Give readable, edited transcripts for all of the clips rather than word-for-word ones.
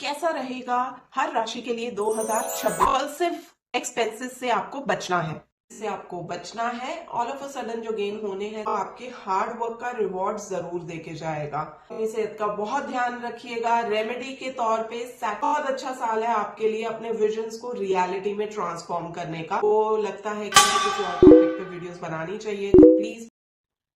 कैसा रहेगा हर राशि के लिए 2026। सिर्फ एक्सपेंसेस से आपको बचना है, इससे आपको बचना है। ऑल ऑफ अ सडन जो गेन होने हैं तो आपके हार्ड वर्क का रिवॉर्ड जरूर देके जाएगा। अपनी सेहत का बहुत ध्यान रखिएगा। रेमेडी के तौर पे बहुत अच्छा साल है आपके लिए अपने विजन्स को रियलिटी में ट्रांसफॉर्म करने का। वो लगता है कि मुझे किसी और टॉपिक पे वीडियोस बनानी चाहिए, तो प्लीज।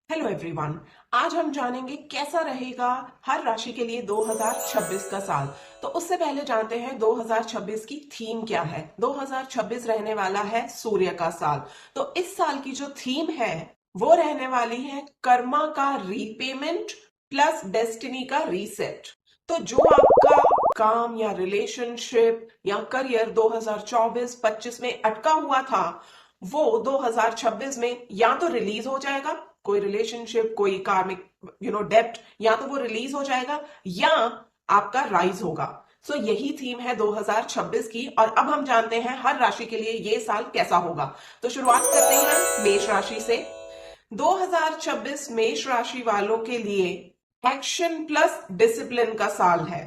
हेलो एवरीवन, आज हम जानेंगे कैसा रहेगा हर राशि के लिए 2026 का साल। तो उससे पहले जानते हैं 2026 की थीम क्या है। 2026 रहने वाला है सूर्य का साल। तो इस साल की जो थीम है वो रहने वाली है कर्मा का रीपेमेंट प्लस डेस्टिनी का रीसेट। तो जो आपका काम या रिलेशनशिप या करियर 2024-25 में अटका हुआ था वो 2026 में या तो रिलीज हो जाएगा। कोई रिलेशनशिप, कोई कार्मिक डेप्ट, या तो वो रिलीज हो जाएगा या आपका राइज होगा। सो यही थीम है 2026 की। और अब हम जानते हैं हर राशि के लिए ये साल कैसा होगा। तो शुरुआत करते हैं मेष राशि से। 2026 मेष राशि वालों के लिए एक्शन प्लस डिसिप्लिन का साल है।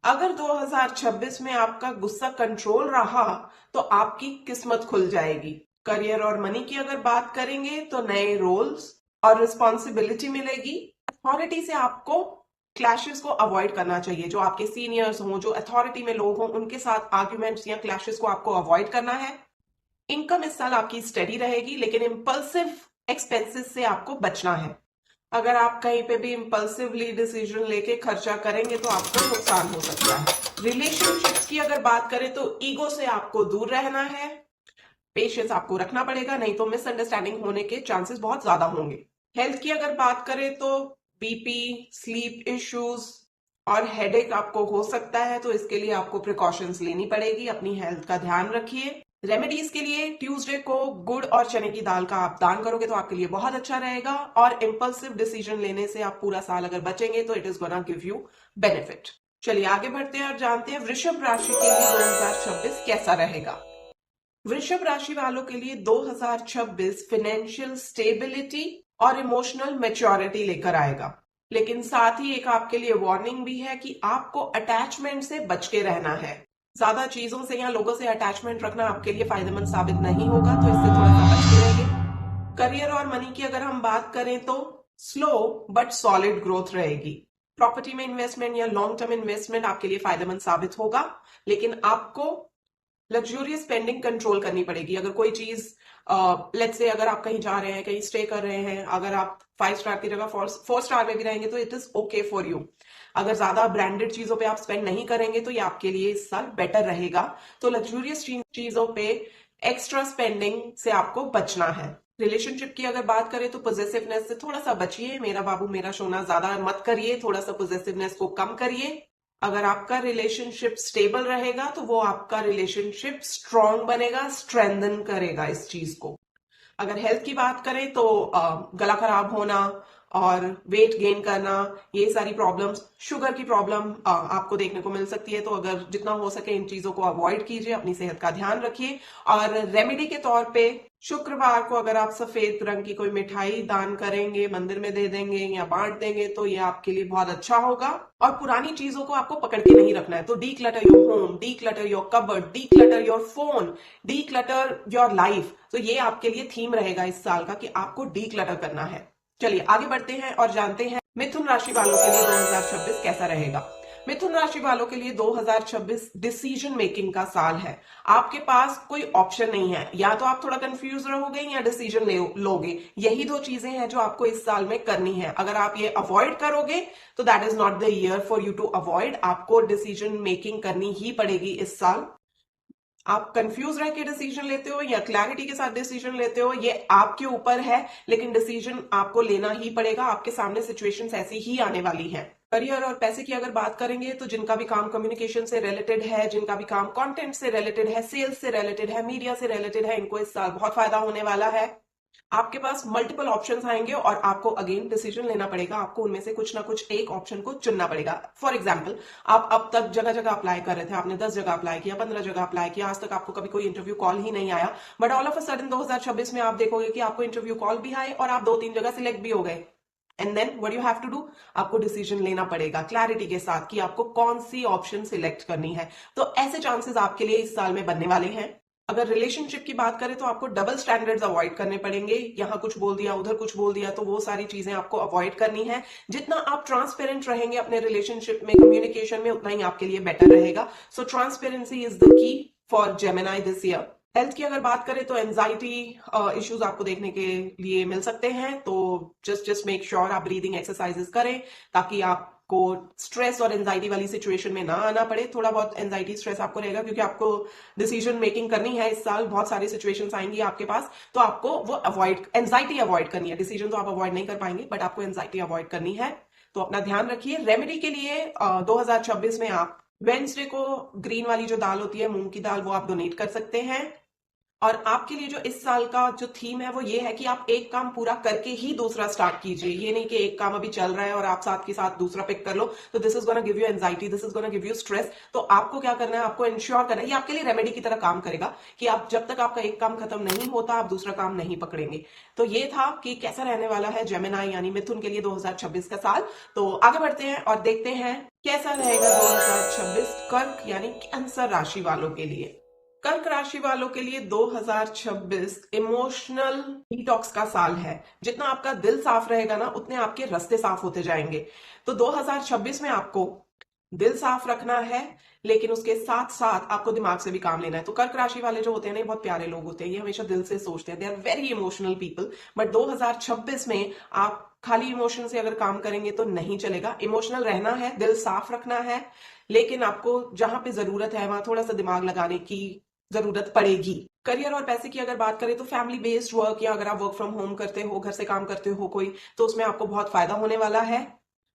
अगर 2026 में आपका गुस्सा कंट्रोल रहा तो आपकी किस्मत खुल जाएगी। करियर और मनी की अगर बात करेंगे तो नए रोल्स और रिस्पॉन्सिबिलिटी मिलेगी। अथॉरिटी से आपको क्लैशेस को अवॉइड करना चाहिए। जो आपके सीनियर्स हों, जो अथॉरिटी में लोग हों, उनके साथ आर्ग्यूमेंट्स या क्लैशेस को आपको अवॉइड करना है। इनकम इस साल आपकी स्टेडी रहेगी, लेकिन इंपल्सिव एक्सपेंसेस से आपको बचना है। अगर आप कहीं पे भी इंपल्सिवली डिसीजन लेके खर्चा करेंगे तो आपको नुकसान हो सकता है। रिलेशनशिप्स की अगर बात करें तो ईगो से आपको दूर रहना है। पेशेंस आपको रखना पड़ेगा, नहीं तो मिसअंडरस्टैंडिंग होने के चांसेस बहुत ज्यादा होंगे। हेल्थ की अगर बात करें तो बीपी, स्लीप इश्यूज और हेडेक आपको हो सकता है, तो इसके लिए आपको प्रिकॉशंस लेनी पड़ेगी। अपनी हेल्थ का ध्यान रखिए। रेमेडीज के लिए ट्यूसडे को गुड़ और चने की दाल का आप दान करोगे तो आपके लिए बहुत अच्छा रहेगा। और इंपल्सिव डिसीजन लेने से आप पूरा साल अगर बचेंगे तो it is gonna give you benefit. चलिए आगे बढ़ते हैं और जानते हैं वृषभ राशि के लिए 2026 कैसा रहेगा। वृषभ राशि वालों के लिए 2026 फाइनेंशियल स्टेबिलिटी और इमोशनल मैच्योरिटी लेकर आएगा, लेकिन साथ ही एक आपके लिए वार्निंग भी है कि आपको अटैचमेंट से बच के रहना है। ज्यादा चीजों से या लोगों से अटैचमेंट रखना आपके लिए फायदेमंद साबित नहीं होगा, तो इससे थोड़ा सा बच के रहिए। करियर और मनी की अगर हम बात करें तो स्लो बट सॉलिड ग्रोथ रहेगी। प्रॉपर्टी में इन्वेस्टमेंट या लॉन्ग टर्म इन्वेस्टमेंट आपके लिए फायदेमंद साबित होगा, लेकिन आपको लग्जूरियस स्पेंडिंग कंट्रोल करनी पड़ेगी। अगर कोई चीज लेट्स से अगर आप कहीं जा रहे हैं, कहीं स्टे कर रहे हैं, अगर आप 5 स्टार की जगह 4 स्टार में भी रहेंगे तो it is okay for you. अगर ज्यादा ब्रांडेड चीजों पे आप स्पेंड नहीं करेंगे तो ये आपके लिए इस साल बेटर रहेगा। तो लग्जूरियस चीजों पे एक्स्ट्रा स्पेंडिंग से आपको बचना है। रिलेशनशिप की अगर बात करें तो पॉजिटिवनेस से थोड़ा सा बचिए। मेरा बाबू मेरा सोना ज्यादा मत करिए, थोड़ा सा पॉजिटिवनेस को कम करिए। अगर आपका रिलेशनशिप स्टेबल रहेगा तो वो आपका रिलेशनशिप स्ट्रांग बनेगा, स्ट्रेंथन करेगा इस चीज को। अगर हेल्थ की बात करें तो गला खराब होना और वेट गेन करना, ये सारी प्रॉब्लम्स, शुगर की प्रॉब्लम आपको देखने को मिल सकती है। तो अगर जितना हो सके इन चीजों को अवॉइड कीजिए, अपनी सेहत का ध्यान रखिए। और रेमेडी के तौर पे शुक्रवार को अगर आप सफेद रंग की कोई मिठाई दान करेंगे, मंदिर में दे देंगे या बांट देंगे तो ये आपके लिए बहुत अच्छा होगा। और पुरानी चीजों को आपको पकड़ के नहीं रखना है। तो D clutter your home, D clutter your cupboard, D clutter your phone, D clutter your life. तो ये आपके लिए थीम रहेगा इस साल का कि आपको डी क्लटर करना है। चलिए आगे बढ़ते हैं और जानते हैं मिथुन राशि वालों के लिए 2026 कैसा रहेगा। मिथुन राशि वालों के लिए 2026 डिसीजन मेकिंग का साल है। आपके पास कोई ऑप्शन नहीं है, या तो आप थोड़ा कंफ्यूज रहोगे या डिसीजन लोगे। यही दो चीजें हैं जो आपको इस साल में करनी है। अगर आप ये अवॉइड करोगे तो that is not the year for you to avoid. आपको डिसीजन मेकिंग करनी ही पड़ेगी इस साल। आप कंफ्यूज रह के डिसीजन लेते हो या क्लैरिटी के साथ डिसीजन लेते हो, ये आपके ऊपर है, लेकिन डिसीजन आपको लेना ही पड़ेगा। आपके सामने सिचुएशंस ऐसी ही आने वाली हैं। करियर और पैसे की अगर बात करेंगे तो जिनका भी काम कम्युनिकेशन से रिलेटेड है, जिनका भी काम कंटेंट से रिलेटेड है, सेल्स से रिलेटेड है, मीडिया से रिलेटेड है, इनको इस साल बहुत फायदा होने वाला है। आपके पास मल्टीपल ऑप्शंस आएंगे और आपको अगेन डिसीजन लेना पड़ेगा। आपको उनमें से कुछ ना कुछ एक ऑप्शन को चुनना पड़ेगा। फॉर एग्जाम्पल, आप अब तक जगह जगह अप्लाई कर रहे थे, आपने 10 जगह अप्लाई किया, 15 जगह अप्लाई किया, आज तक आपको कभी कोई इंटरव्यू कॉल ही नहीं आया। But all of a sudden 2026 में आप देखोगे कि आपको इंटरव्यू कॉल भी आए और आप 2-3 जगह सिलेक्ट भी हो गए। And then what you have to do, आपको डिसीजन लेना पड़ेगा क्लैरिटी के साथ कि आपको कौन सी ऑप्शन सिलेक्ट करनी है। तो ऐसे चांसेस आपके लिए इस साल में बनने वाले हैं। अगर रिलेशनशिप की बात करें तो आपको डबल स्टैंडर्ड्स अवॉइड करने पड़ेंगे, यहाँ कुछ बोल दिया उधर कुछ बोल दिया, तो वो सारी चीजें आपको अवॉइड करनी है। जितना आप ट्रांसपेरेंट रहेंगे अपने रिलेशनशिप में, कम्युनिकेशन में, उतना ही आपके लिए बेटर रहेगा। So transparency is the key for Gemini this year. Health की अगर बात करें तो एंजाइटी इश्यूज आपको देखने के लिए मिल सकते हैं, तो जस्ट मेक श्योर आप ब्रीदिंग एक्सरसाइजेस करें ताकि आपको स्ट्रेस और एंजाइटी वाली सिचुएशन में ना आना पड़े। थोड़ा बहुत एंजाइटी स्ट्रेस आपको रहेगा क्योंकि आपको डिसीजन मेकिंग करनी है इस साल, बहुत सारी सिचुएशंस आएंगी आपके पास, तो आपको वो अवॉइड, एंजाइटी अवॉइड करनी है। डिसीजन तो आप अवॉइड नहीं कर पाएंगे बट आपको एंजाइटी अवॉइड करनी है, तो अपना ध्यान रखिए। रेमेडी के लिए 2026 में आप वेंसडे को ग्रीन वाली जो दाल होती है, मूंग की दाल, वो आप डोनेट कर सकते हैं। और आपके लिए जो इस साल का जो थीम है वो ये है कि आप एक काम पूरा करके ही दूसरा स्टार्ट कीजिए। ये नहीं कि एक काम अभी चल रहा है और आप साथ के साथ दूसरा पिक कर लो, तो this is gonna give you anxiety, this is gonna give you stress. तो आपको क्या करना है, आपको इंश्योर करना है, ये आपके लिए रेमेडी की तरह काम करेगा कि आप जब तक आपका एक काम खत्म नहीं होता आप दूसरा काम नहीं पकड़ेंगे। तो ये था कि कैसा रहने वाला है जेमिनी यानी मिथुन के लिए 2026 का साल। तो आगे बढ़ते हैं और देखते हैं कैसा रहेगा 2026 कर्क यानी कैंसर राशि वालों के लिए। कर्क राशि वालों के लिए 2026 इमोशनल डिटॉक्स का साल है। जितना आपका दिल साफ रहेगा ना, उतने आपके रास्ते साफ होते जाएंगे। तो 2026 में आपको दिल साफ रखना है, लेकिन उसके साथ साथ आपको दिमाग से भी काम लेना है। तो कर्क राशि वाले जो होते हैं ना, बहुत प्यारे लोग होते हैं, ये हमेशा दिल से सोचते हैं, they are very emotional people. But 2026 में आप खाली इमोशन से अगर काम करेंगे तो नहीं चलेगा। इमोशनल रहना है, दिल साफ रखना है, लेकिन आपको जहां पे जरूरत है वहां थोड़ा सा दिमाग लगाने की जरूरत पड़ेगी। करियर और पैसे की अगर बात करें तो फैमिली बेस्ड वर्क, या अगर आप वर्क फ्रॉम होम करते हो, घर से काम करते हो कोई, तो उसमें आपको बहुत फायदा होने वाला है।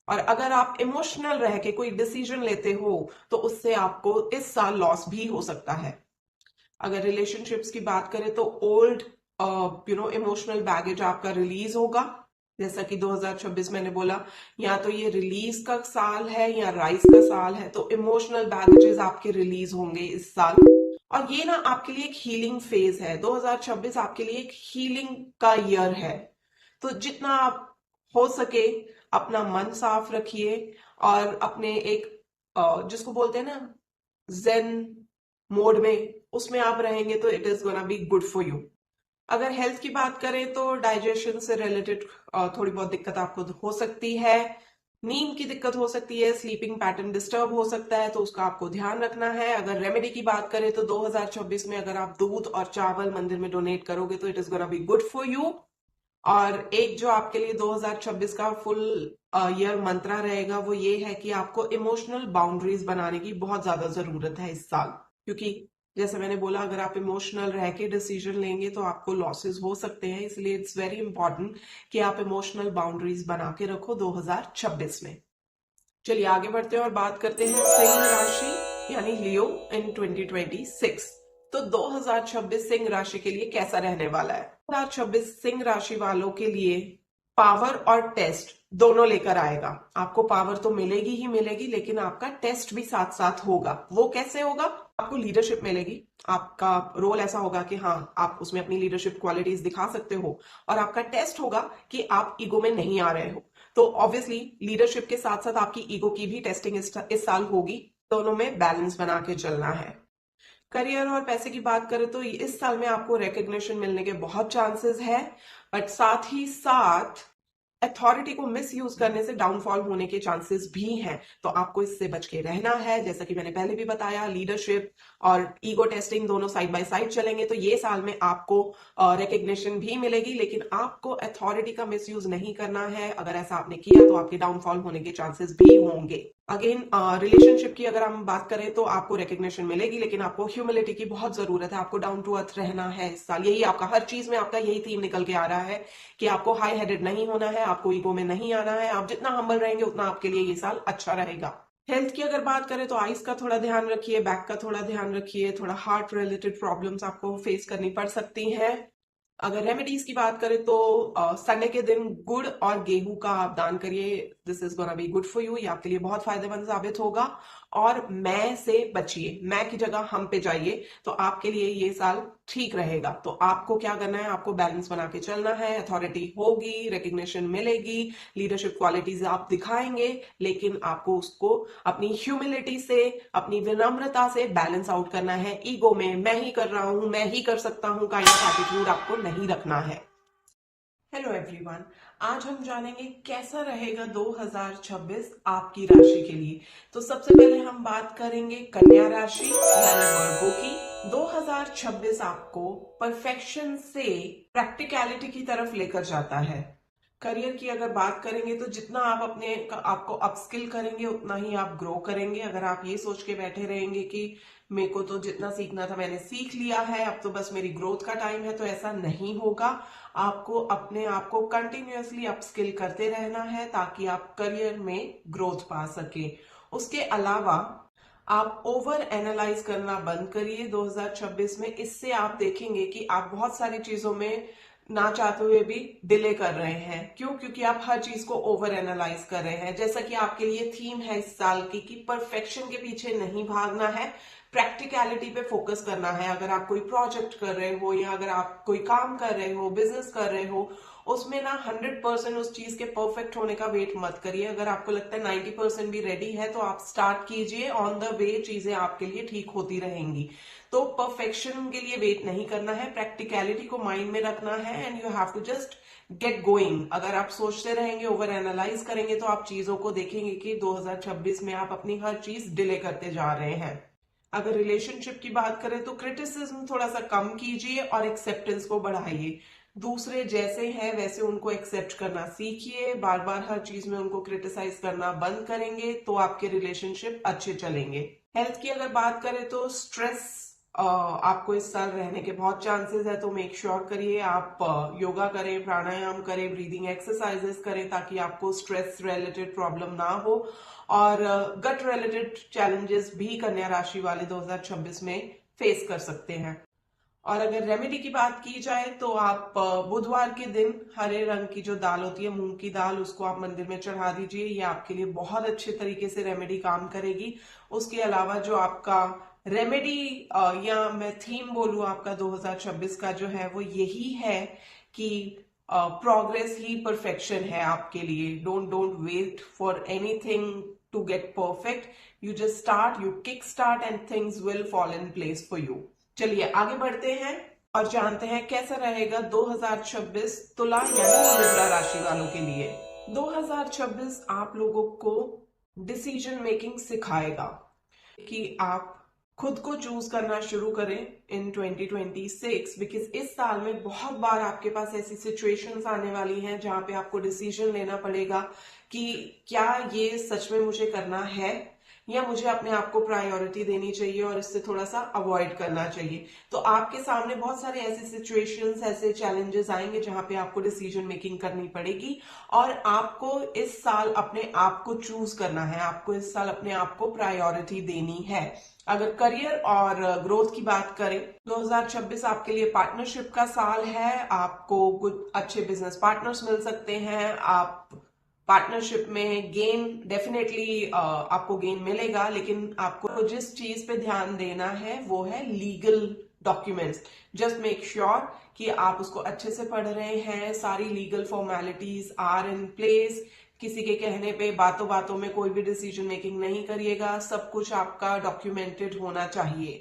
और अगर आप इमोशनल रह के कोई डिसीजन लेते हो तो उससे आपको इस साल लॉस भी हो सकता है। अगर रिलेशनशिप्स की बात करें तो ओल्ड इमोशनल बैगेज आपका रिलीज होगा। जैसा कि 2026 मैंने बोला, या तो ये रिलीज का साल है या राइज का साल है, तो इमोशनल बैगेजेस आपके रिलीज होंगे इस साल। और ये ना आपके लिए एक हीलिंग फेज है। 2026 आपके लिए एक हीलिंग का ईयर है। तो जितना आप हो सके अपना मन साफ रखिए और अपने एक जिसको बोलते हैं ना जेन मोड में, उसमें आप रहेंगे तो it is gonna be good for you. अगर हेल्थ की बात करें तो डाइजेशन से रिलेटेड थोड़ी बहुत दिक्कत आपको हो सकती है, नींद की दिक्कत हो सकती है, स्लीपिंग पैटर्न डिस्टर्ब हो सकता है, तो उसका आपको ध्यान रखना है। अगर रेमेडी की बात करें तो 2026 में अगर आप दूध और चावल मंदिर में डोनेट करोगे तो it is gonna be good for you. और एक जो आपके लिए 2026 का फुल ईयर मंत्रा रहेगा वो ये है कि आपको इमोशनल बाउंड्रीज बनाने की बहुत ज्यादा जरूरत है इस साल, क्योंकि जैसे मैंने बोला अगर आप इमोशनल रह के डिसीजन लेंगे तो आपको लॉसेस हो सकते हैं। इसलिए इट्स वेरी इंपॉर्टेंट कि आप इमोशनल बाउंड्रीज बना के रखो 2026 में। चलिए आगे बढ़ते हैं और बात करते हैं सिंह राशि यानी लियो इन 2026। तो 2026 सिंह राशि के लिए कैसा रहने वाला है? 2026 सिंह राशि वालों के लिए पावर और टेस्ट दोनों लेकर आएगा। आपको पावर तो मिलेगी ही मिलेगी, लेकिन आपका टेस्ट भी साथ साथ होगा। वो कैसे होगा? आपको लीडरशिप मिलेगी, आपका रोल ऐसा होगा कि हाँ आप उसमें अपनी लीडरशिप क्वालिटीज दिखा सकते हो, और आपका टेस्ट होगा कि आप ईगो में नहीं आ रहे हो। तो ऑब्वियसली लीडरशिप के साथ साथ आपकी ईगो की भी टेस्टिंग इस साल होगी। दोनों में बैलेंस बना के चलना है। करियर और पैसे की बात करें तो इस साल में आपको रिकग्निशन मिलने के बहुत चांसेस है, बट साथ ही साथ अथॉरिटी को मिस यूज करने से डाउनफॉल होने के चांसेस भी हैं। तो आपको इससे बच के रहना है। जैसा कि मैंने पहले भी बताया, लीडरशिप और ईगो टेस्टिंग दोनों साइड बाय साइड चलेंगे। तो ये साल में आपको रिकग्निशन भी मिलेगी, लेकिन आपको अथॉरिटी का मिस यूज नहीं करना है। अगर ऐसा आपने किया तो आपके डाउनफॉल होने के चांसेस भी होंगे। अगेन रिलेशनशिप की अगर हम बात करें तो आपको रिकग्निशन मिलेगी, लेकिन आपको ह्यूमिलिटी की बहुत जरूरत है। आपको डाउन टू अर्थ रहना है इस साल। यही आपका हर चीज में आपका यही थीम निकल के आ रहा है कि आपको हाई हेडेड नहीं होना है, आपको ईगो में नहीं आना है। आप जितना हम्बल रहेंगे उतना आपके लिए ये साल अच्छा रहेगा। हेल्थ की अगर बात करें तो आइज का थोड़ा ध्यान रखिए, बैक का थोड़ा ध्यान रखिए, थोड़ा हार्ट रिलेटेड प्रॉब्लम्स आपको फेस करनी पड़ सकती हैं। अगर रेमेडीज की बात करें तो संडे के दिन गुड़ और गेहूं का आप दान करिए। This is gonna be good for you, ये आपके लिए बहुत फायदेमंद साबित होगा। और मैं से बचिए, मैं की जगह हम पे जाइए, तो आपके लिए ये साल ठीक रहेगा। तो आपको क्या करना है, आपको बैलेंस बना के चलना है। अथॉरिटी होगी, रिकग्निशन मिलेगी, लीडरशिप क्वालिटीज आप दिखाएंगे, लेकिन आपको उसको अपनी ह्यूमिलिटी से, अपनी विनम्रता से बैलेंस आउट करना है। ईगो में मैं ही कर रहा हूं, मैं ही कर सकता हूं काइंड ऑफ एटीट्यूड आपको नहीं रखना है। हेलो एवरीवन, आज हम जानेंगे कैसा रहेगा 2026 आपकी राशि के लिए। तो सबसे पहले हम बात करेंगे कन्या राशि यानी वर्गो की। 2026 आपको परफेक्शन से प्रैक्टिकलिटी की तरफ लेकर जाता है। करियर की अगर बात करेंगे तो जितना आप आपको अपस्किल करेंगे उतना ही आप ग्रो करेंगे। अगर आप ये सोच के बैठे रहेंगे कि मेरे को तो जितना सीखना था मैंने सीख लिया है, अब तो बस मेरी ग्रोथ का टाइम है, तो ऐसा नहीं होगा। आपको अपने आप को कंटिन्यूअसली अपस्किल करते रहना है ताकि आप करियर में ग्रोथ पा सके। उसके अलावा आप ओवर एनालाइज करना बंद करिए 2026 में। इससे आप देखेंगे कि आप बहुत सारी चीजों में ना चाहते हुए भी डिले कर रहे हैं। क्यों? क्योंकि आप हर चीज को ओवर एनालाइज कर रहे हैं। जैसा कि आपके लिए थीम है इस साल की कि परफेक्शन के पीछे नहीं भागना है, प्रैक्टिकलिटी पे फोकस करना है। अगर आप कोई प्रोजेक्ट कर रहे हो या अगर आप कोई काम कर रहे हो, बिजनेस कर रहे हो, उसमें ना 100% उस चीज के परफेक्ट होने का वेट मत करिए। अगर आपको लगता है 90% भी रेडी है तो आप स्टार्ट कीजिए, ऑन द वे चीजें आपके लिए ठीक होती रहेंगी। तो परफेक्शन के लिए वेट नहीं करना है, प्रैक्टिकलिटी को माइंड में रखना है and you have to just get going. अगर आप सोचते रहेंगे, ओवर एनालाइज करेंगे, तो आप चीजों को देखेंगे कि 2026 में आप अपनी हर चीज डिले करते जा रहे हैं। अगर रिलेशनशिप की बात करें तो क्रिटिसिज्म थोड़ा सा कम कीजिए और एक्सेप्टेंस को बढ़ाइए। दूसरे जैसे हैं वैसे उनको एक्सेप्ट करना सीखिए। बार बार हर चीज में उनको क्रिटिसाइज करना बंद करेंगे तो आपके रिलेशनशिप अच्छे चलेंगे। हेल्थ की अगर बात करें तो स्ट्रेस आपको इस साल रहने के बहुत चांसेस है, तो मेक श्योर करिए आप योगा करें, प्राणायाम करें, ब्रीदिंग एक्सरसाइजेस करें ताकि आपको स्ट्रेस रिलेटेड प्रॉब्लम ना हो। और गट रिलेटेड चैलेंजेस भी कन्या राशि वाले 2026 में फेस कर सकते हैं। और अगर रेमेडी की बात की जाए तो आप बुधवार के दिन हरे रंग की जो दाल होती है, मूंग की दाल, उसको आप मंदिर में चढ़ा दीजिए। ये आपके लिए बहुत अच्छे तरीके से रेमेडी काम करेगी। उसके अलावा जो आपका रेमेडी या मैं थीम बोलूं आपका 2026 का जो है वो यही है कि प्रोग्रेस ही परफेक्शन है आपके लिए। Don't wait for anything to get perfect. You just start, you kick start and things will fall in place for you. चलिए आगे बढ़ते हैं और जानते हैं कैसा रहेगा 2026 तुला यानी लिब्रा राशि वालों के लिए। 2026 आप लोगों को डिसीजन मेकिंग सिखाएगा कि आप खुद को चूज करना शुरू करें इन 2026, बिकॉज इस साल में बहुत बार आपके पास ऐसी सिचुएशंस आने वाली हैं जहां पे आपको डिसीजन लेना पड़ेगा कि क्या ये सच में मुझे करना है या मुझे अपने आप को प्रायोरिटी देनी चाहिए और इससे थोड़ा सा अवॉइड करना चाहिए। तो आपके सामने बहुत सारे ऐसे सिचुएशंस, ऐसे चैलेंजेस आएंगे जहां पे आपको डिसीजन मेकिंग करनी पड़ेगी और आपको इस साल अपने आप को चूज करना है। आपको इस साल अपने आप को प्रायोरिटी देनी है। अगर करियर और ग्रोथ की बात करें, 2026 आपके लिए पार्टनरशिप का साल है। आपको कुछ अच्छे बिजनेस पार्टनर्स मिल सकते हैं। आप पार्टनरशिप में गेन डेफिनेटली आपको गेन मिलेगा, लेकिन आपको जिस चीज पे ध्यान देना है वो है legal documents. Just make sure कि आप उसको अच्छे से पढ़ रहे हैं, सारी legal formalities are in place. किसी के कहने पे बातों बातों में कोई भी डिसीजन मेकिंग नहीं करिएगा, सब कुछ आपका डॉक्यूमेंटेड होना चाहिए।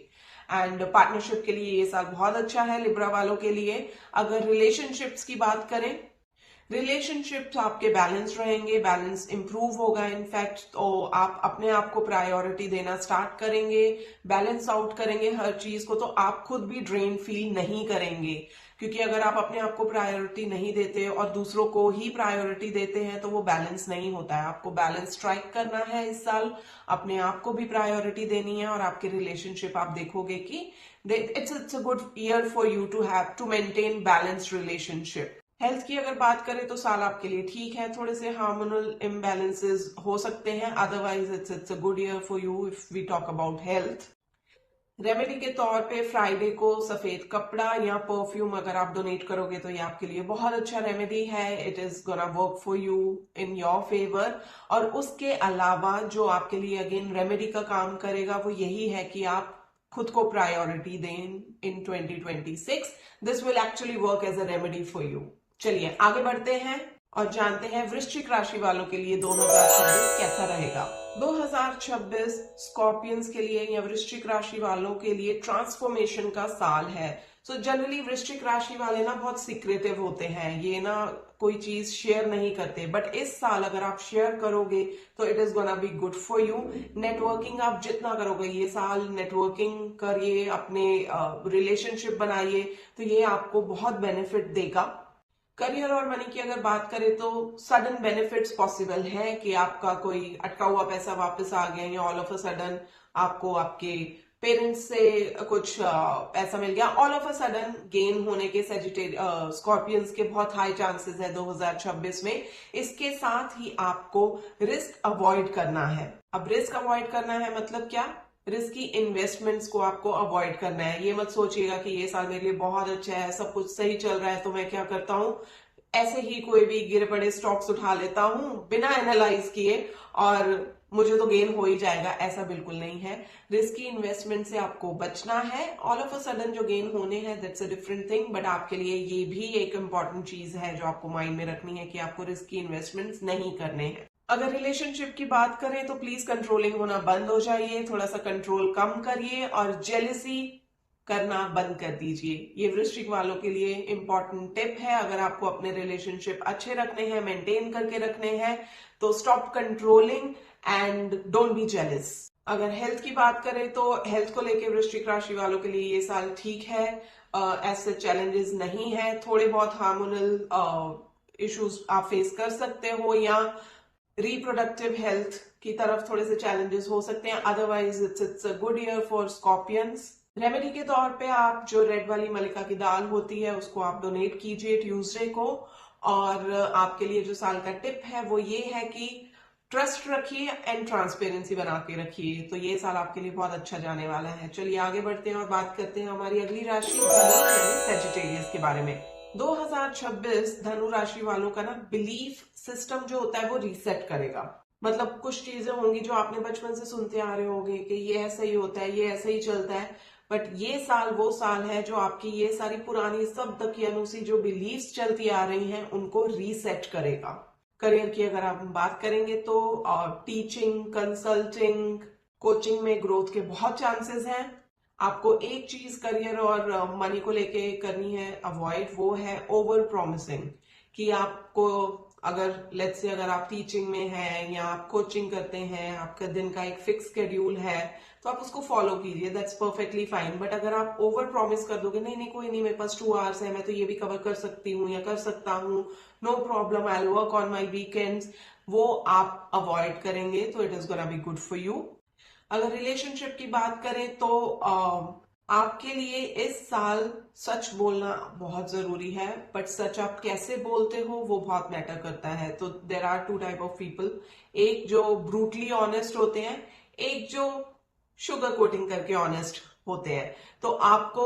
एंड पार्टनरशिप के लिए ये साल बहुत अच्छा है लिब्रा वालों के लिए। अगर रिलेशनशिप्स की बात करें, रिलेशनशिप आपके बैलेंस रहेंगे, बैलेंस इंप्रूव होगा इनफैक्ट। तो आप अपने आप को प्रायोरिटी देना स्टार्ट करेंगे, बैलेंस आउट करेंगे हर चीज को, तो आप खुद भी ड्रेन फील नहीं करेंगे। क्योंकि अगर आप अपने आप को प्रायोरिटी नहीं देते और दूसरों को ही प्रायोरिटी देते हैं तो वो बैलेंस नहीं होता है। आपको बैलेंस स्ट्राइक करना है इस साल, अपने आप को भी प्रायोरिटी देनी है और आपके रिलेशनशिप आप देखोगे कि it's a good year for you to maintain balanced relationship. Health की अगर बात करें तो साल आपके लिए ठीक है। थोड़े से हार्मोनल इम्बैलेंसेस हो सकते हैं, otherwise it's a good year for you if we talk about health. Remedy के तौर पे फ्राइडे को सफेद कपड़ा या परफ्यूम अगर आप डोनेट करोगे तो ये आपके लिए बहुत अच्छा रेमेडी है। It is gonna work for you in your favour. और उसके अलावा जो आपके लिए अगेन रेमेडी का काम करेगा वो यही है कि आप खुद को प्रायोरिटी दें in 2026। This will actually work as a remedy for you. चलिए आगे बढ़ते हैं और जानते हैं वृश्चिक राशि वालों के लिए 2026 कैसा रहेगा। 2026 स्कॉर्पियंस के लिए या वृश्चिक राशि वालों के लिए ट्रांसफॉर्मेशन का साल है। सो जनरली वृश्चिक राशि वाले ना बहुत सीक्रेटिव होते हैं, ये ना कोई चीज शेयर नहीं करते, बट इस साल अगर आप शेयर करोगे तो it is gonna be good for you. Networking आप जितना करोगे ये साल, नेटवर्किंग करिए, अपने रिलेशनशिप बनाइए, तो ये आपको बहुत बेनिफिट देगा। करियर और मनी की अगर बात करें तो सडन बेनिफिट्स पॉसिबल है कि आपका कोई अटका हुआ पैसा वापस आ गया या ऑल ऑफ अ सडन आपको आपके पेरेंट्स से कुछ पैसा मिल गया। All of a sudden gain होने के स्कॉर्पियंस के बहुत हाई चांसेस है 2026 में। इसके साथ ही आपको रिस्क अवॉइड करना है। अब रिस्क अवॉइड करना है मतलब क्या? रिस्की इन्वेस्टमेंट्स को आपको अवॉइड करना है। ये मत सोचिएगा कि ये साल मेरे लिए बहुत अच्छा है, सब कुछ सही चल रहा है तो मैं क्या करता हूं, ऐसे ही कोई भी गिरे पड़े स्टॉक्स उठा लेता हूं बिना एनालाइज किए और मुझे तो गेन हो ही जाएगा। ऐसा बिल्कुल नहीं है। रिस्की इन्वेस्टमेंट से आपको बचना है। ऑल ऑफ अ सडन जो गेन होने हैं that's a different thing, but आपके लिए ये भी एक इंपॉर्टेंट चीज है जो आपको माइंड में रखनी है कि आपको रिस्की इन्वेस्टमेंट्स नहीं करने हैं। अगर रिलेशनशिप की बात करें तो प्लीज कंट्रोलिंग होना बंद हो जाइए, थोड़ा सा कंट्रोल कम करिए और जेलसी करना बंद कर दीजिए। ये वृश्चिक वालों के लिए इंपॉर्टेंट टिप है। अगर आपको अपने रिलेशनशिप अच्छे रखने हैं, मेंटेन करके रखने हैं, तो stop controlling and don't be jealous. अगर हेल्थ की बात करें तो हेल्थ को लेके वृश्चिक राशि वालों के लिए ये साल ठीक है। ऐसे चैलेंजेस नहीं है। थोड़े बहुत हार्मोनल इश्यूज आप फेस कर सकते हो या रिप्रोडक्टिव हेल्थ की तरफ थोड़े से चैलेंजेस हो सकते हैं। Otherwise it's a good year for Scorpions. Remedy के तौर पे आप जो रेड वाली मलिका की दाल होती है उसको आप डोनेट कीजिए ट्यूसडे को। और आपके लिए जो साल का टिप है वो ये है कि ट्रस्ट रखिए एंड ट्रांसपेरेंसी बना के रखिए, तो ये साल आपके लिए बहुत अच्छा जाने वाला है। चलिए आगे बढ़ते हैं और बात करते हैं हमारी अगली राशि धनु यानी सेजिटेरियस के बारे में। 2026 धनु राशि वालों का ना बिलीफ सिस्टम जो होता है वो रीसेट करेगा। मतलब कुछ चीजें होंगी जो आपने बचपन से सुनते आ रहे होंगे कि ये ऐसा ही होता है, ये ऐसा ही चलता है, बट ये साल वो साल है जो आपकी ये सारी पुरानी सब दकियानुसी जो बिलीफ्स चलती आ रही हैं उनको रीसेट करेगा। करियर की अगर आप बात करेंगे तो टीचिंग, कंसल्टिंग, कोचिंग में ग्रोथ के बहुत चांसेस हैं। आपको एक चीज करियर और मनी को लेके करनी है अवॉइड, वो है ओवर प्रॉमिसिंग। कि आपको अगर लेट्स से अगर आप टीचिंग में हैं या आप कोचिंग करते हैं, आपका दिन का एक फिक्स शेड्यूल है तो आप उसको फॉलो कीजिए, दैट्स परफेक्टली फाइन। बट अगर आप ओवर प्रॉमिस कर दोगे, नहीं नहीं कोई नहीं मेरे पास 2 आवर्स है, मैं तो ये भी कवर कर सकती हूँ या कर सकता हूँ, no problem, I will work on my weekends, वो आप अवॉइड करेंगे तो it is gonna be good for you. अगर रिलेशनशिप की बात करें तो आपके लिए इस साल सच बोलना बहुत जरूरी है, बट सच आप कैसे बोलते हो वो बहुत मैटर करता है। तो there are 2 type of people, एक जो ब्रूटली ऑनेस्ट होते हैं, एक जो शुगर कोटिंग करके ऑनेस्ट होते हैं। तो आपको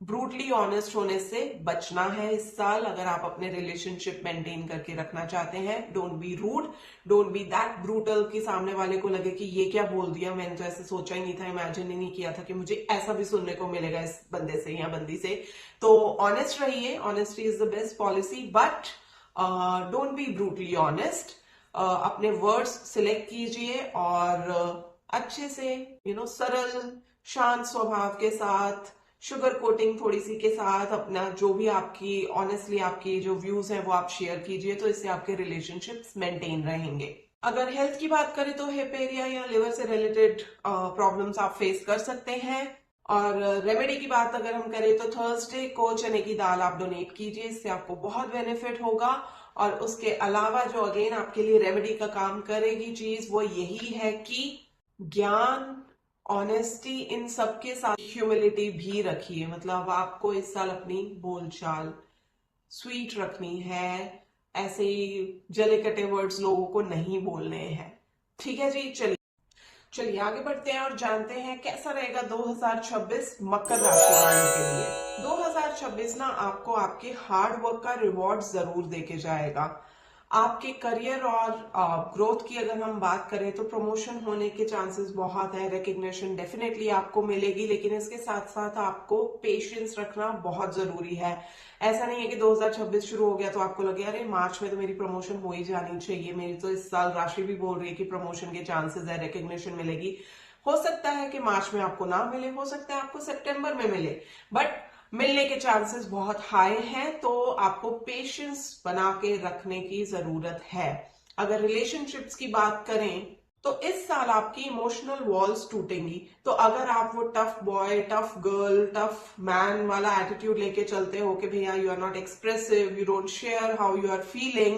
ब्रूटली ऑनेस्ट होने से बचना है इस साल अगर आप अपने रिलेशनशिप मेंटेन करके रखना चाहते हैं। Don't be rude, don't be that brutal कि सामने वाले को लगे कि ये क्या बोल दिया, मैंने तो ऐसे सोचा ही नहीं था, इमेजिन ही नहीं किया था कि मुझे ऐसा भी सुनने को मिलेगा इस बंदे से या बंदी से। तो ऑनेस्ट रहिए, honesty is the best policy, but don't be brutally honest. अपने वर्ड्स सिलेक्ट कीजिए और अच्छे से सरल शांत स्वभाव के साथ, शुगर कोटिंग थोड़ी सी के साथ अपना जो भी आपकी ऑनेस्टली आपकी जो व्यूज हैं वो आप शेयर कीजिए, तो इससे आपके रिलेशनशिप्स मेंटेन रहेंगे। अगर हेल्थ की बात करें तो हिप एरिया या लिवर से रिलेटेड प्रॉब्लम्स आप फेस कर सकते हैं। और रेमेडी की बात अगर हम करें तो थर्सडे को चने की दाल आप डोनेट कीजिए, इससे आपको बहुत बेनिफिट होगा। और उसके अलावा जो अगेन आपके लिए रेमेडी का काम करेगी चीज वो यही है कि ज्ञान, ऑनेस्टी, इन सबके साथ ह्यूमिलिटी भी रखिए। मतलब आपको इस साल अपनी बोलचाल स्वीट रखनी है, ऐसे ही जले कटे वर्ड्स लोगों को नहीं बोलने हैं। ठीक है जी, चलिए चलिए आगे बढ़ते हैं और जानते हैं कैसा रहेगा 2026 मकर राशि वालों के लिए। 2026 ना आपको आपके हार्ड वर्क का रिवॉर्ड जरूर देके जाएगा। आपके करियर और ग्रोथ की अगर हम बात करें तो प्रमोशन होने के चांसेस बहुत है, रिकग्निशन डेफिनेटली आपको मिलेगी, लेकिन इसके साथ साथ आपको पेशेंस रखना बहुत जरूरी है। ऐसा नहीं है कि 2026 शुरू हो गया तो आपको लगे अरे मार्च में तो मेरी प्रमोशन हो ही जानी चाहिए, मेरी तो इस साल राशि भी बोल रही है कि प्रमोशन के चांसेस है, रिकग्निशन मिलेगी। हो सकता है कि मार्च में आपको ना मिले, हो सकता है आपको सितंबर में मिले, बट मिलने के चांसेस बहुत हाई हैं, तो आपको पेशेंस बना के रखने की जरूरत है। अगर रिलेशनशिप्स की बात करें तो इस साल आपकी इमोशनल वॉल्स टूटेंगी। तो अगर आप वो tough boy, tough girl, tough man वाला एटीट्यूड लेके चलते हो कि भैया you are not expressive, you don't share how you are feeling,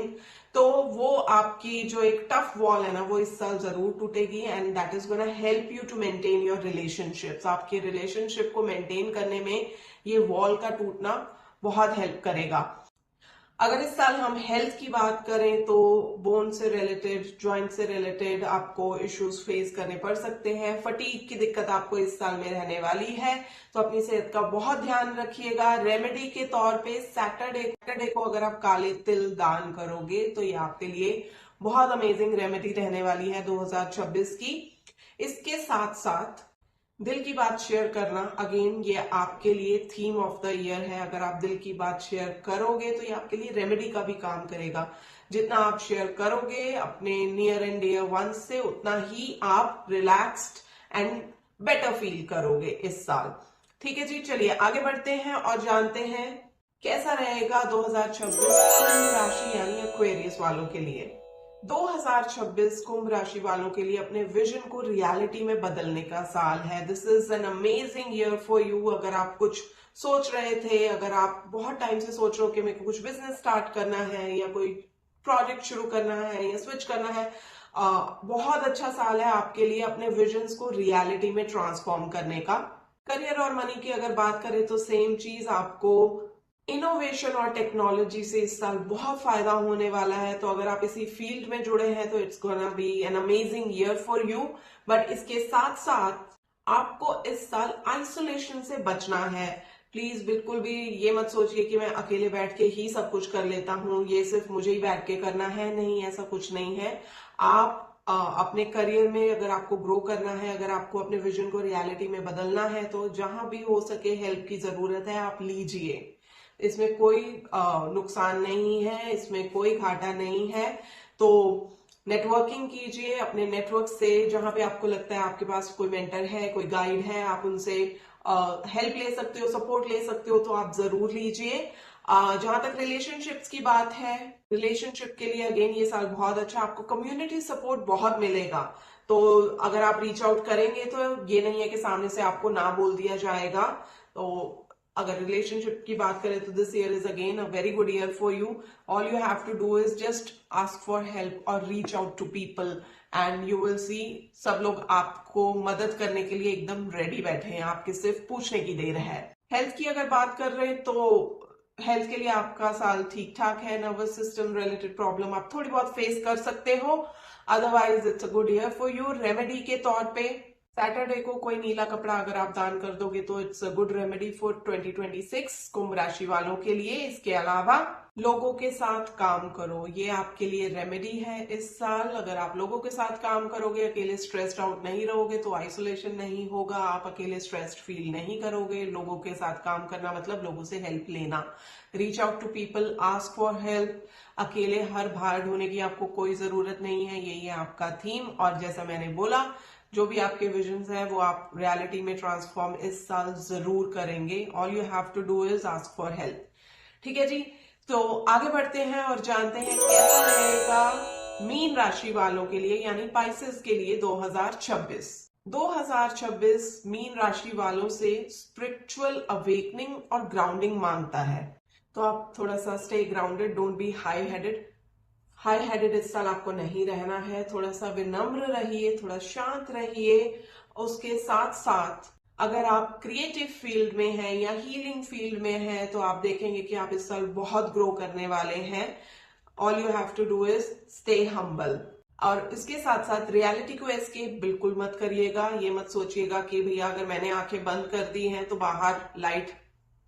तो वो आपकी जो एक टफ वॉल है ना वो इस साल जरूर टूटेगी, and that is gonna help you to maintain your relationships. आपके रिलेशनशिप को मेंटेन करने में ये वॉल का टूटना बहुत हेल्प करेगा। अगर इस साल हम हेल्थ की बात करें तो बोन से रिलेटेड, जॉइंट से रिलेटेड आपको इश्यूज फेस करने पड़ सकते हैं। फटीग की दिक्कत आपको इस साल में रहने वाली है, तो अपनी सेहत का बहुत ध्यान रखिएगा। रेमेडी के तौर पे सैटरडे को अगर आप काले तिल दान करोगे तो ये आपके लिए बहुत अमेजिंग रेमेडी रहने वाली है 2026 की। इसके साथ साथ दिल की बात शेयर करना, अगेन ये आपके लिए थीम ऑफ द ईयर है। अगर आप दिल की बात शेयर करोगे तो ये आपके लिए रेमेडी का भी काम करेगा। जितना आप शेयर करोगे अपने नियर एंड डियर वंस से, उतना ही आप रिलैक्स्ड एंड बेटर फील करोगे इस साल। ठीक है जी, चलिए आगे बढ़ते हैं और जानते हैं कैसा रहेगा 2026 कुंभ राशि यानी एक्वेरियस वालों के लिए। 2026 कुंभ राशि वालों के लिए अपने विजन को रियलिटी में बदलने का साल है। This is an amazing year for you. अगर आप कुछ सोच रहे थे, अगर आप बहुत टाइम से सोच रहे हो कि मेरे को कुछ बिजनेस स्टार्ट करना है या कोई प्रोजेक्ट शुरू करना है या स्विच करना है, बहुत अच्छा साल है आपके लिए अपने विजन्स को रियलिटी में ट्रांसफॉर्म करने का। करियर और मनी की अगर बात करें तो सेम चीज, आपको इनोवेशन और टेक्नोलॉजी से इस साल बहुत फायदा होने वाला है। तो अगर आप इसी फील्ड में जुड़े हैं तो it's gonna be an amazing year for you. But इसके साथ साथ आपको इस साल आइसोलेशन से बचना है। प्लीज बिल्कुल भी ये मत सोचिए कि मैं अकेले बैठ के ही सब कुछ कर लेता हूँ, ये सिर्फ मुझे ही बैठ के करना है। नहीं, ऐसा कुछ नहीं है। आप अपने करियर में अगर आपको ग्रो करना है, अगर आपको अपने विजन को रियलिटी में बदलना है, तो जहां भी हो सके हेल्प की जरूरत है आप लीजिए। इसमें कोई नुकसान नहीं है, इसमें कोई घाटा नहीं है। तो नेटवर्किंग कीजिए अपने नेटवर्क से, जहां पे आपको लगता है आपके पास कोई मेंटर है, कोई गाइड है, आप उनसे हेल्प ले सकते हो, सपोर्ट ले सकते हो, तो आप जरूर लीजिए। जहां तक रिलेशनशिप्स की बात है, रिलेशनशिप के लिए अगेन ये साल बहुत अच्छा, आपको कम्युनिटी सपोर्ट बहुत मिलेगा। तो अगर आप रीच आउट करेंगे तो ये नहीं है कि सामने से आपको ना बोल दिया जाएगा। तो अगर रिलेशनशिप की बात करें तो this year is again a very good year for you. All you have to do is just ask for help और reach out to people, and you will see सब लोग आपको मदद करने के लिए एकदम रेडी बैठे हैं, आपके सिर्फ पूछने की देर है। हेल्थ की अगर बात कर रहे हैं तो हेल्थ के लिए आपका साल ठीक ठाक है। नर्वस सिस्टम रिलेटेड प्रॉब्लम आप थोड़ी बहुत फेस कर सकते हो, otherwise it's a good year for you. Remedy के तौर पे सैटरडे को कोई नीला कपड़ा अगर आप दान कर दोगे तो it's a good remedy for 2026 कुंभ राशि वालों के लिए। इसके अलावा लोगों के साथ काम करो, ये आपके लिए रेमेडी है इस साल। अगर आप लोगों के साथ काम करोगे, अकेले स्ट्रेस्ड आउट नहीं रहोगे, तो आइसोलेशन नहीं होगा, आप अकेले स्ट्रेस्ड फील नहीं करोगे। लोगों के साथ काम करना मतलब लोगों से हेल्प लेना। Reach out to people, ask for help. अकेले हर भार ढोने की आपको कोई जरूरत नहीं है, यही है आपका थीम। और जैसा मैंने बोला, जो भी आपके विजन्स हैं वो आप रियलिटी में ट्रांसफॉर्म इस साल जरूर करेंगे। All you have to do is ask for help. ठीक है जी, तो आगे बढ़ते हैं और जानते हैं कैसा रहेगा मीन राशि वालों के लिए यानी पाइसेस के लिए 2026। 2026 मीन राशि वालों से स्पिरिचुअल अवेकनिंग और ग्राउंडिंग मांगता है। तो आप थोड़ा सा stay grounded, don't be high headed. High headed इस साल आपको नहीं रहना है, थोड़ा सा विनम्र रहिए, थोड़ा शांत रहिए। उसके साथ साथ अगर आप क्रिएटिव फील्ड में हैं या हीलिंग फील्ड में हैं तो आप देखेंगे कि आप इस साल बहुत ग्रो करने वाले हैं। All you have to do is stay humble. और इसके साथ साथ रियलिटी को एस्केप बिल्कुल मत करिएगा। ये मत सोचिएगा कि भैया अगर मैंने आंखें बंद कर दी हैं तो बाहर लाइट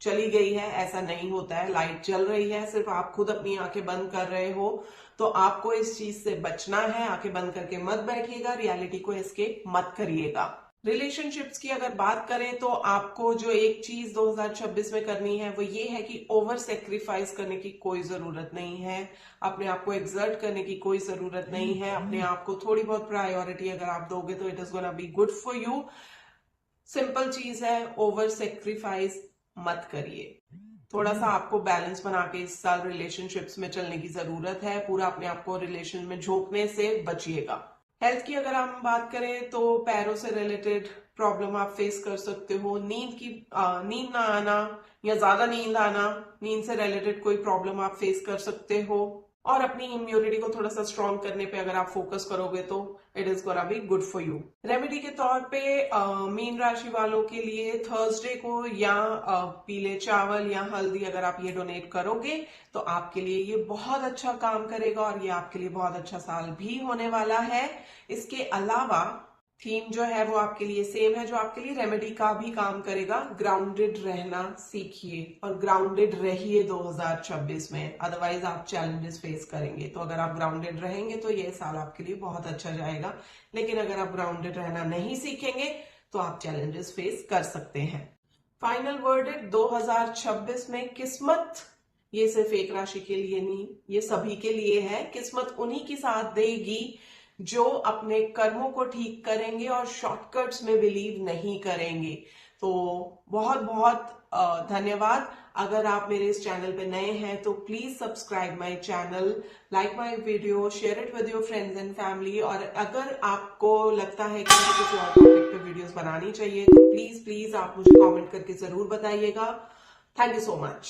चली गई है, ऐसा नहीं होता है। लाइट चल रही है, सिर्फ आप खुद अपनी आंखें बंद कर रहे हो। तो आपको इस चीज से बचना है। आंखें बंद करके मत बैठिएगा, रियलिटी को एस्केप मत करिएगा। रिलेशनशिप्स की अगर बात करें तो आपको जो एक चीज 2026 में करनी है वो ये है कि ओवर सेक्रीफाइस करने की कोई जरूरत नहीं है। अपने आप को एक्सर्ट करने की कोई जरूरत नहीं है। अपने आप को थोड़ी बहुत प्रायोरिटी अगर आप दोगे तो it is gonna be good for you. Simple चीज है, ओवर सेक्रीफाइस मत करिए। थोड़ा सा आपको बैलेंस बना के इस साल रिलेशनशिप्स में चलने की जरूरत है। पूरा अपने आप को रिलेशन में झोंकने से बचिएगा। हेल्थ की अगर हम बात करें तो पैरों से रिलेटेड प्रॉब्लम आप फेस कर सकते हो। नींद ना आना या ज्यादा नींद आना, नींद से रिलेटेड कोई प्रॉब्लम आप फेस कर सकते हो। और अपनी इम्यूनिटी को थोड़ा सा स्ट्रॉन्ग करने पे अगर आप फोकस करोगे तो it is gonna be good for you. Remedy के तौर पे मीन राशि वालों के लिए थर्सडे को या पीले चावल या हल्दी अगर आप ये डोनेट करोगे तो आपके लिए ये बहुत अच्छा काम करेगा और ये आपके लिए बहुत अच्छा साल भी होने वाला है। इसके अलावा थीम जो है वो आपके लिए सेम है जो आपके लिए रेमेडी का भी काम करेगा। ग्राउंडेड रहना सीखिए और ग्राउंडेड रहिए 2026 में, अदरवाइज आप चैलेंजेस फेस करेंगे। तो अगर आप ग्राउंडेड रहेंगे तो ये साल आपके लिए बहुत अच्छा जाएगा, लेकिन अगर आप ग्राउंडेड रहना नहीं सीखेंगे तो आप चैलेंजेस फेस कर सकते हैं। फाइनल वर्डिक्ट 2026 में किस्मत, ये सिर्फ एक राशि के लिए नहीं, ये सभी के लिए है। किस्मत उन्हीं की साथ देगी जो अपने कर्मों को ठीक करेंगे और शॉर्टकट्स में बिलीव नहीं करेंगे। तो बहुत बहुत धन्यवाद। अगर आप मेरे इस चैनल पे नए हैं तो please subscribe my channel, like my video, share it with your friends and family. और अगर आपको लगता है कि मुझे किसी और टॉपिक पे वीडियोस बनानी चाहिए तो प्लीज आप मुझे कमेंट करके जरूर बताइएगा। Thank you so much.